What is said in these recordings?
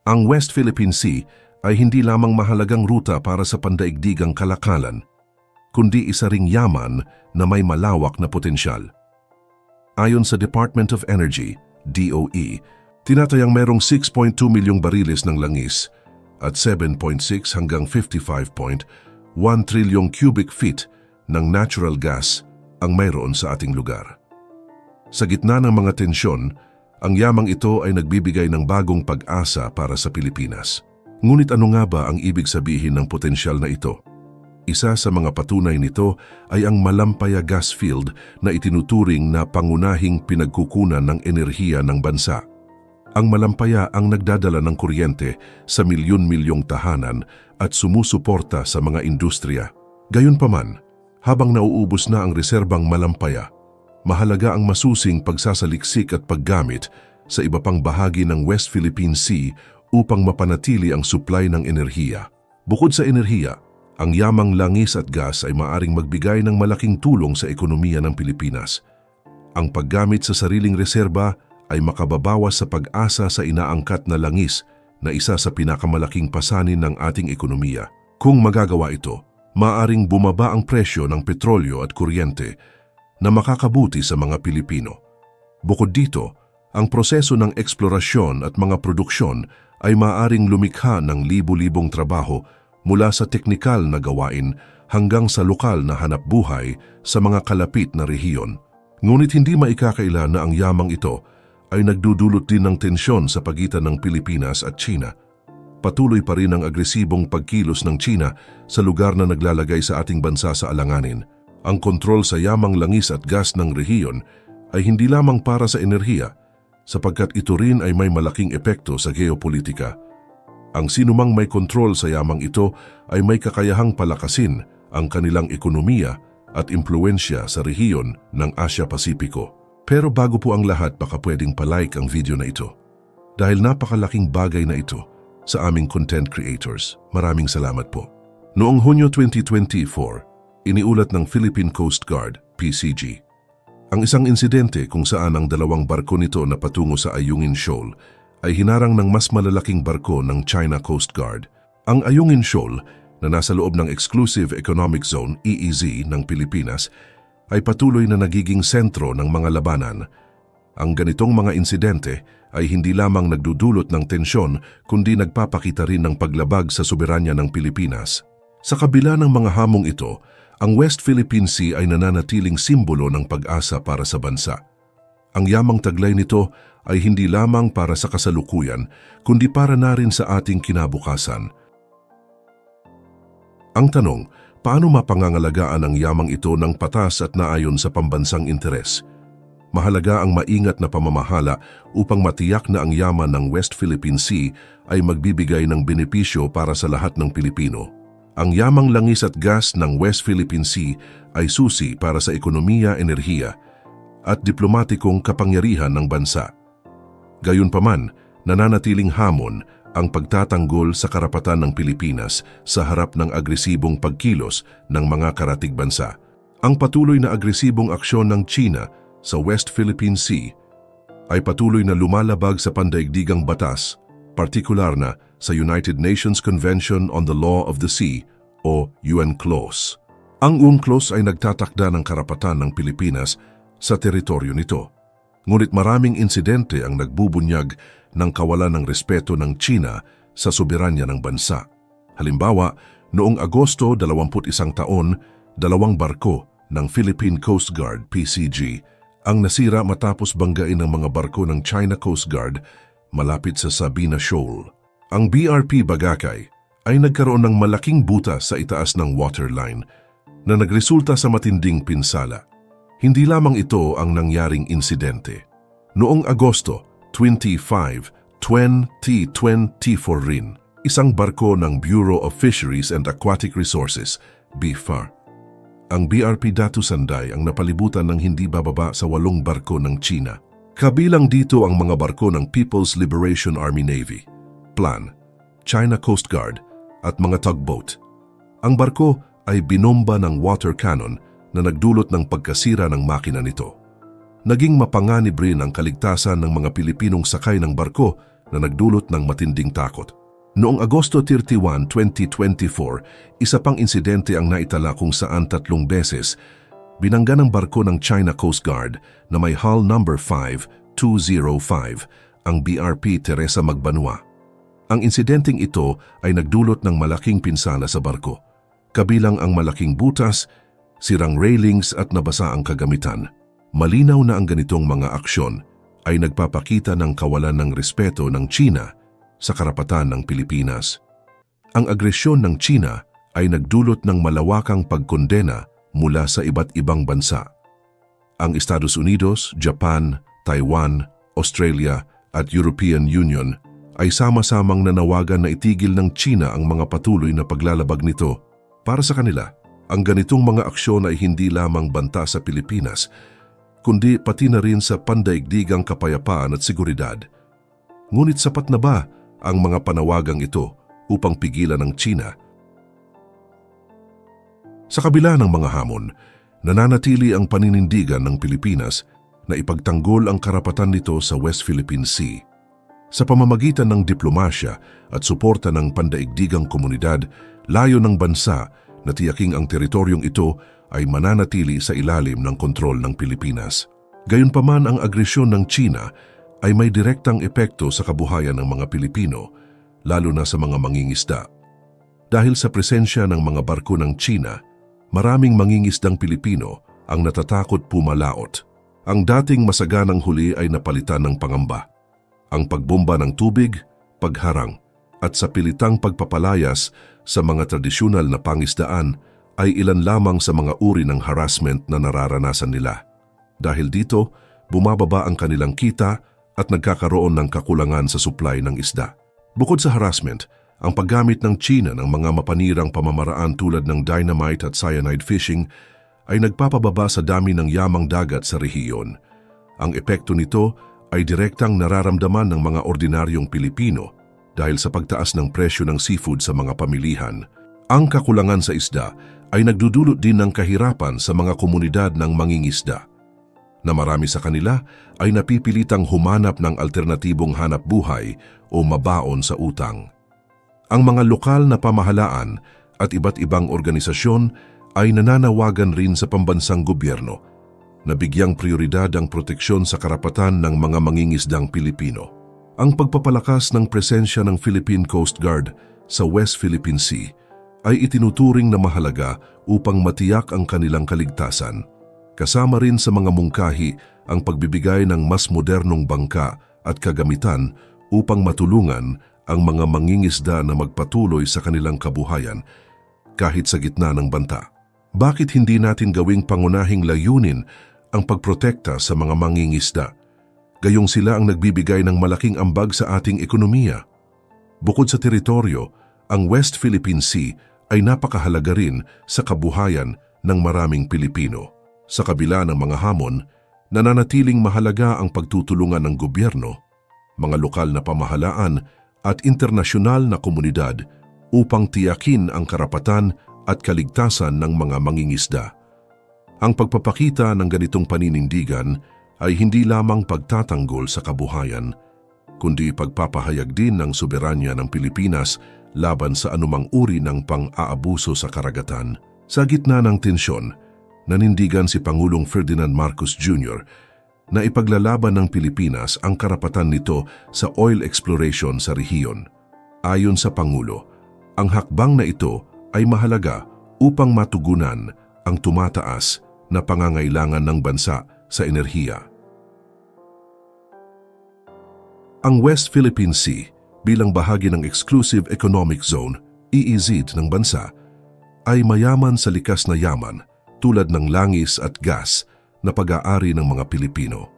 Ang West Philippine Sea ay hindi lamang mahalagang ruta para sa pandaigdigang kalakalan, kundi isa ring yaman na may malawak na potensyal. Ayon sa Department of Energy, DOE, tinatayang merong 6.2 milyong bariles ng langis at 7.6 hanggang 55.1 trilyong cubic feet ng natural gas ang mayroon sa ating lugar. Sa gitna ng mga tensyon, ang yamang ito ay nagbibigay ng bagong pag-asa para sa Pilipinas. Ngunit ano nga ba ang ibig sabihin ng potensyal na ito? Isa sa mga patunay nito ay ang Malampaya gas field na itinuturing na pangunahing pinagkukunan ng enerhiya ng bansa. Ang Malampaya ang nagdadala ng kuryente sa milyon-milyong tahanan at sumusuporta sa mga industriya. Gayunpaman, habang nauubos na ang reserbang Malampaya, mahalaga ang masusing pagsasaliksik at paggamit sa iba pang bahagi ng West Philippine Sea upang mapanatili ang supply ng enerhiya. Bukod sa enerhiya, ang yamang langis at gas ay maaring magbigay ng malaking tulong sa ekonomiya ng Pilipinas. Ang paggamit sa sariling reserba ay makababawas sa pag-asa sa inaangkat na langis na isa sa pinakamalaking pasanin ng ating ekonomiya. Kung magagawa ito, maaring bumaba ang presyo ng petrolyo at kuryente na makakabuti sa mga Pilipino. Bukod dito, ang proseso ng eksplorasyon at mga produksyon ay maaring lumikha ng libu-libong trabaho mula sa teknikal na gawain hanggang sa lokal na hanapbuhay sa mga kalapit na rehiyon. Ngunit hindi maikakaila na ang yamang ito ay nagdudulot din ng tensyon sa pagitan ng Pilipinas at China. Patuloy pa rin ang agresibong pagkilos ng China sa lugar na naglalagay sa ating bansa sa alanganin. Ang kontrol sa yamang langis at gas ng rehiyon ay hindi lamang para sa enerhiya, sapagkat ito rin ay may malaking epekto sa geopolitika. Ang sinumang may kontrol sa yamang ito ay may kakayahang palakasin ang kanilang ekonomiya at impluensya sa rehiyon ng Asia-Pasipiko. Pero bago po ang lahat, baka pwedeng palike ang video na ito. Dahil napakalaking bagay na ito sa aming content creators. Maraming salamat po. Noong Hunyo 2024, iniulat ng Philippine Coast Guard, PCG, ang isang insidente kung saan ang dalawang barko nito na patungo sa Ayungin Shoal ay hinarang ng mas malalaking barko ng China Coast Guard. Ang Ayungin Shoal, na nasa loob ng Exclusive Economic Zone, EEZ, ng Pilipinas, ay patuloy na nagiging sentro ng mga labanan. Ang ganitong mga insidente ay hindi lamang nagdudulot ng tensyon, kundi nagpapakita rin ng paglabag sa soberanya ng Pilipinas. Sa kabila ng mga hamong ito, ang West Philippine Sea ay nananatiling simbolo ng pag-asa para sa bansa. Ang yamang taglay nito ay hindi lamang para sa kasalukuyan, kundi para na rin sa ating kinabukasan. Ang tanong, paano mapangangalagaan ang yamang ito ng patas at naayon sa pambansang interes? Mahalaga ang maingat na pamamahala upang matiyak na ang yaman ng West Philippine Sea ay magbibigay ng benepisyo para sa lahat ng Pilipino. Ang yamang langis at gas ng West Philippine Sea ay susi para sa ekonomiya, enerhiya at diplomatikong kapangyarihan ng bansa. Gayunpaman, nananatiling hamon ang pagtatanggol sa karapatan ng Pilipinas sa harap ng agresibong pagkilos ng mga karatig bansa. Ang patuloy na agresibong aksyon ng China sa West Philippine Sea ay patuloy na lumalabag sa pandaigdigang batas, partikular na sa United Nations Convention on the Law of the Sea o UNCLOS. Ang UNCLOS ay nagtatakda ng karapatan ng Pilipinas sa teritoryo nito. Ngunit maraming insidente ang nagbubunyag ng kawalan ng respeto ng China sa soberanya ng bansa. Halimbawa, noong Agosto 21 taon, 2 barko ng Philippine Coast Guard, PCG, ang nasira matapos banggain ng mga barko ng China Coast Guard malapit sa Sabina Shoal. Ang BRP Bagakay ay nagkaroon ng malaking butas sa itaas ng waterline na nagresulta sa matinding pinsala. Hindi lamang ito ang nangyaring insidente. Noong Agosto 25, 2024 rin, isang barko ng Bureau of Fisheries and Aquatic Resources, BFAR, ang BRP Datu Sanday ang napalibutan ng hindi bababa sa 8 barko ng China. Kabilang dito ang mga barko ng People's Liberation Army Navy, PLAN, China Coast Guard at mga tugboat. Ang barko ay binomba ng water cannon na nagdulot ng pagkasira ng makina nito. Naging mapanganib rin ang kaligtasan ng mga Pilipinong sakay ng barko na nagdulot ng matinding takot. Noong Agosto 31, 2024, isa pang insidente ang naitala kung saan 3 beses binangga ng barko ng China Coast Guard na may hull number 5205, ang BRP Teresa Magbanua. Ang insidenteng ito ay nagdulot ng malaking pinsala sa barko, kabilang ang malaking butas, sirang railings at nabasa ang kagamitan. Malinaw na ang ganitong mga aksyon ay nagpapakita ng kawalan ng respeto ng China sa karapatan ng Pilipinas. Ang agresyon ng China ay nagdulot ng malawakang pagkondena mula sa iba't ibang bansa. Ang Estados Unidos, Japan, Taiwan, Australia at European Union ay sama-samang nanawagan na itigil ng China ang mga patuloy na paglalabag nito. Para sa kanila, ang ganitong mga aksyon ay hindi lamang banta sa Pilipinas, kundi pati na rin sa pandaigdigang kapayapaan at seguridad. Ngunit sapat na ba ang mga panawagang ito upang pigilan ng China? Sa kabila ng mga hamon, nananatili ang paninindigan ng Pilipinas na ipagtanggol ang karapatan nito sa West Philippine Sea. Sa pamamagitan ng diplomasya at suporta ng pandaigdigang komunidad, layo ng bansa na tiyaking ang teritoryong ito ay mananatili sa ilalim ng kontrol ng Pilipinas. Gayunpaman, ang agresyon ng China ay may direktang epekto sa kabuhayan ng mga Pilipino, lalo na sa mga mangingisda. Dahil sa presensya ng mga barko ng China, maraming mangingisdang Pilipino ang natatakot pumalaot. Ang dating masaganang huli ay napalitan ng pangamba. Ang pagbomba ng tubig, pagharang, at sa pilitang pagpapalayas sa mga tradisyonal na pangisdaan ay ilan lamang sa mga uri ng harassment na nararanasan nila. Dahil dito, bumababa ang kanilang kita at nagkakaroon ng kakulangan sa supply ng isda. Bukod sa harassment, ang paggamit ng China ng mga mapanirang pamamaraan tulad ng dynamite at cyanide fishing ay nagpapababa sa dami ng yamang dagat sa rehiyon. Ang epekto nito ay direktang nararamdaman ng mga ordinaryong Pilipino dahil sa pagtaas ng presyo ng seafood sa mga pamilihan. Ang kakulangan sa isda ay nagdudulot din ng kahirapan sa mga komunidad ng mangingisda, na marami sa kanila ay napipilitang humanap ng alternatibong hanap buhay o mabaon sa utang. Ang mga lokal na pamahalaan at iba't ibang organisasyon ay nananawagan rin sa pambansang gobyerno na bigyang prioridad ang proteksyon sa karapatan ng mga mangingisdang Pilipino. Ang pagpapalakas ng presensya ng Philippine Coast Guard sa West Philippine Sea ay itinuturing na mahalaga upang matiyak ang kanilang kaligtasan. Kasama rin sa mga mungkahi ang pagbibigay ng mas modernong bangka at kagamitan upang matulungan ang mga mangingisda na magpatuloy sa kanilang kabuhayan kahit sa gitna ng banta. Bakit hindi natin gawing pangunahing layunin ang pagprotekta sa mga mangingisda? Gayong sila ang nagbibigay ng malaking ambag sa ating ekonomiya. Bukod sa teritoryo, ang West Philippine Sea ay napakahalaga rin sa kabuhayan ng maraming Pilipino. Sa kabila ng mga hamon, nananatiling mahalaga ang pagtutulungan ng gobyerno, mga lokal na pamahalaan at internasyonal na komunidad upang tiyakin ang karapatan at kaligtasan ng mga mangingisda. Ang pagpapakita ng ganitong paninindigan ay hindi lamang pagtatanggol sa kabuhayan, kundi pagpapahayag din ng soberanya ng Pilipinas laban sa anumang uri ng pang-aabuso sa karagatan. Sa gitna ng tensyon, nanindigan si Pangulong Ferdinand Marcos Jr. na ipaglalaban ng Pilipinas ang karapatan nito sa oil exploration sa rehiyon. Ayon sa Pangulo, ang hakbang na ito ay mahalaga upang matugunan ang tumataas na pangangailangan ng bansa sa enerhiya. Ang West Philippine Sea bilang bahagi ng Exclusive Economic Zone, EEZ ng bansa, ay mayaman sa likas na yaman tulad ng langis at gas na pag-aari ng mga Pilipino.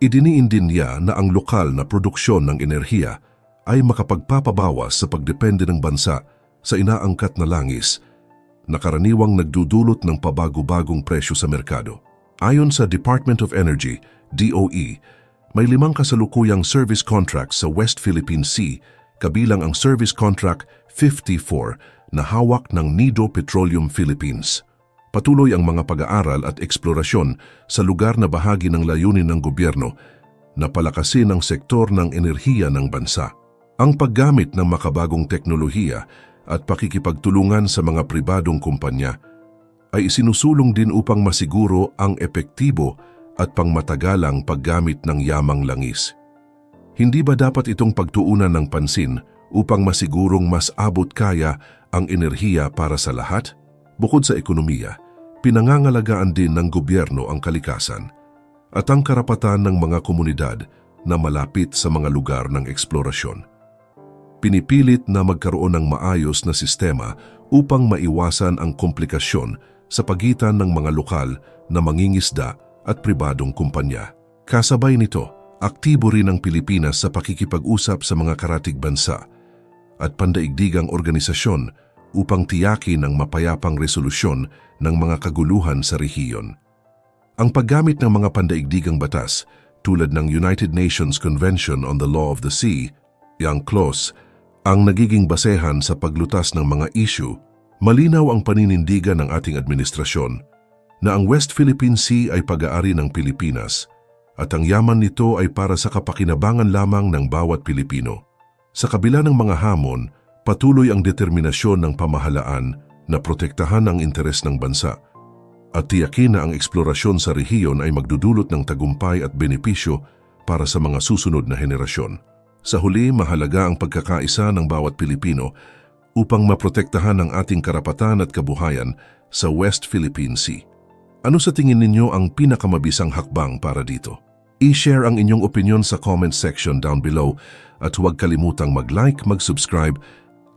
Idiniin din niya na ang lokal na produksyon ng enerhiya ay makapagpapabawas sa pagdepende ng bansa sa inaangkat na langis na karaniwang nagdudulot ng pabago-bagong presyo sa merkado. Ayon sa Department of Energy, DOE, may 5 kasalukuyang service contracts sa West Philippine Sea, kabilang ang Service Contract 54 na hawak ng Nido Petroleum Philippines. Patuloy ang mga pag-aaral at eksplorasyon sa lugar na bahagi ng layunin ng gobyerno na palakasin ang sektor ng enerhiya ng bansa. Ang paggamit ng makabagong teknolohiya at pakikipagtulungan sa mga pribadong kumpanya ay isinusulong din upang masiguro ang epektibo at pangmatagalang paggamit ng yamang langis. Hindi ba dapat itong pagtuunan ng pansin upang masigurong mas abot kaya ang enerhiya para sa lahat? Bukod sa ekonomiya, pinangangalagaan din ng gobyerno ang kalikasan at ang karapatan ng mga komunidad na malapit sa mga lugar ng eksplorasyon. Pinipilit na magkaroon ng maayos na sistema upang maiwasan ang komplikasyon sa pagitan ng mga lokal na mangingisda at pribadong kumpanya. Kasabay nito, aktibo rin ang Pilipinas sa pakikipag-usap sa mga karatig bansa at pandaigdigang organisasyon upang tiyakin ang mapayapang resolusyon ng mga kaguluhan sa rehiyon. Ang paggamit ng mga pandaigdigang batas tulad ng United Nations Convention on the Law of the Sea, UNCLOS, ang nagiging basehan sa paglutas ng mga issue, malinaw ang paninindigan ng ating administrasyon na ang West Philippine Sea ay pag-aari ng Pilipinas at ang yaman nito ay para sa kapakinabangan lamang ng bawat Pilipino. Sa kabila ng mga hamon, patuloy ang determinasyon ng pamahalaan na protektahan ang interes ng bansa at tiyakin na ang eksplorasyon sa rehiyon ay magdudulot ng tagumpay at benepisyo para sa mga susunod na henerasyon. Sa huli, mahalaga ang pagkakaisa ng bawat Pilipino upang maprotektahan ang ating karapatan at kabuhayan sa West Philippine Sea. Ano sa tingin ninyo ang pinakamabisang hakbang para dito? I-share ang inyong opinion sa comment section down below at huwag kalimutang mag-like, mag-subscribe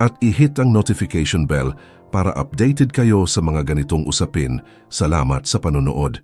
at i-hit ang notification bell para updated kayo sa mga ganitong usapin. Salamat sa panonood.